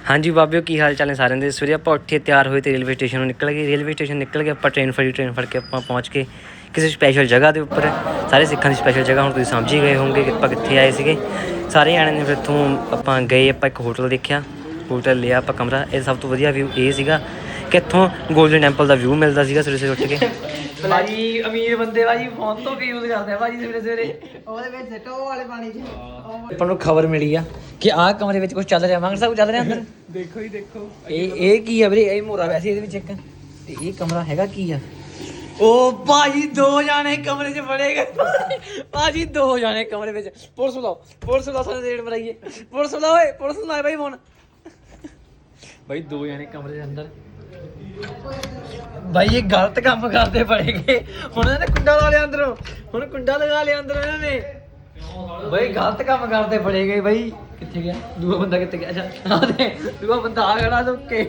ਹਾਂਜੀ ਬਾਬਿਓ ਕੀ ਹਾਲ ਚਾਲ ਨੇ ਸਾਰਿਆਂ ਦੇ। ਸਵੇਰੇ ਆਪਾਂ ਉੱਠੇ ਤਿਆਰ ਹੋਏ ਤੇ ਰੇਲਵੇ ਸਟੇਸ਼ਨ ਨੂੰ ਨਿਕਲ ਗਏ। ਰੇਲਵੇ ਸਟੇਸ਼ਨ ਨਿਕਲ ਕੇ ਆਪਾਂ ਟ੍ਰੇਨ ਫੜ ਕੇ ਆਪਾਂ ਪਹੁੰਚ ਕੇ ਕਿਸੇ ਸਪੈਸ਼ਲ ਜਗ੍ਹਾ ਦੇ ਉੱਪਰ। ਸਾਰੇ ਸਿੱਖਾਂ ਦੀ ਸਪੈਸ਼ਲ ਜਗ੍ਹਾ ਹੁਣ ਤੁਸੀਂ ਸਮਝ ਹੀ ਗਏ ਹੋਵੋਗੇ ਕਿ ਆਪਾਂ ਕਿੱਥੇ ਆਏ ਸੀਗੇ। ਸਾਰੇ ਜਾਣੇ ਨੇ ਫਿਰ ਇੱਥੋਂ ਆਪਾਂ ਗਏ, ਆਪਾਂ ਇੱਕ ਹੋਟਲ ਦੇਖਿਆ, ਹੋਟਲ ਲਿਆ ਆਪਾਂ ਕਮਰਾ। ਇਹ ਸਭ ਤੋਂ ਵਧੀਆ ਵਿਊ ਇਹ ਸੀਗਾ ਕਿ ਇੱਥੋਂ ਗੋਲਡਨ ਟੈਂਪਲ ਦਾ ਵਿਊ ਮਿਲਦਾ ਸੀਗਾ ਸਵੇਰੇ ਸਵੇਰੇ ਉੱਠ ਕੇ। ਭਾਜੀ ਅਮੀਰ ਬੰਦੇ ਭਾਜੀ ਫੋਨ ਤੋਂ ਕੀ ਯੂਜ਼ ਕਰਦੇ ਆ ਭਾਜੀ ਸਵੇਰੇ ਸਵੇਰੇ। ਉਹਦੇ ਵਿੱਚ ਸਿੱਟੋ ਵਾਲੇ ਪਾਣੀ 'ਚ। ਆਪਾਂ ਨੂੰ ਖਬਰ ਮਿਲੀ ਆ ਕਿ ਆਹ ਕਮਰੇ ਵਿੱਚ ਕੁਝ ਚੱਲ ਰਿਹਾ। ਮੰਗ ਸਾਹਿਬ ਚੱਲ ਰਿਹਾ ਅੰਦਰ। ਦੇਖੋ ਹੀ ਦੇਖੋ। ਇਹ ਕੀ ਆ ਵੀਰੇ? ਇਹ ਮੋਰਾ ਵੈਸੇ ਇਹਦੇ ਵਿੱਚ ਇੱਕ ਤੇ ਇਹ ਕਮਰਾ ਹੈਗਾ ਕੀ ਆ? ਉਹ ਭਾਜੀ 2 ਜਾਣੇ ਕਮਰੇ 'ਚ ਵੜੇ ਗਏ। ਭਾਜੀ 2 ਜਾਣੇ ਕਮਰੇ ਵਿੱਚ। ਪੁਲਿਸ ਬੁਲਾਓ ਸਾਨੂੰ ਰੇਡ ਮਰਾਈਏ। ਪੁਲਿਸ ਬੁਲਾਓ ਓਏ, ਪੁਲਿਸ ਨੂੰ ਲਾਏ ਭਾਈ ਫੋਨ। ਭਾਈ 2 ਜਾਣੇ ਕਮਰੇ ਦੇ ਅੰਦਰ। ਭਾਈ ਇਹ ਗਲਤ ਕੰਮ ਕਰਦੇ ਪੜੇ ਗਏ। ਹੁਣ ਇਹਨਾਂ ਨੇ ਕੁੰਡਾ ਲਾ ਲਿਆ ਅੰਦਰੋਂ। ਹੁਣ ਕੁੰਡਾ ਲਗਾ ਲਿਆ ਅੰਦਰੋਂ ਇਹਨਾਂ ਨੇ। ਭਾਈ ਗਲਤ ਕੰਮ ਕਰਦੇ ਪੜੇ ਗਏ। ਭਾਈ ਕਿੱਥੇ ਗਿਆ ਦੂਆ ਬੰਦਾ? ਕਿੱਥੇ ਗਿਆ? ਅੱਛਾ ਦੂਆ ਬੰਦਾ ਆ ਖੜਾ ਲੁੱਕ ਕੇ।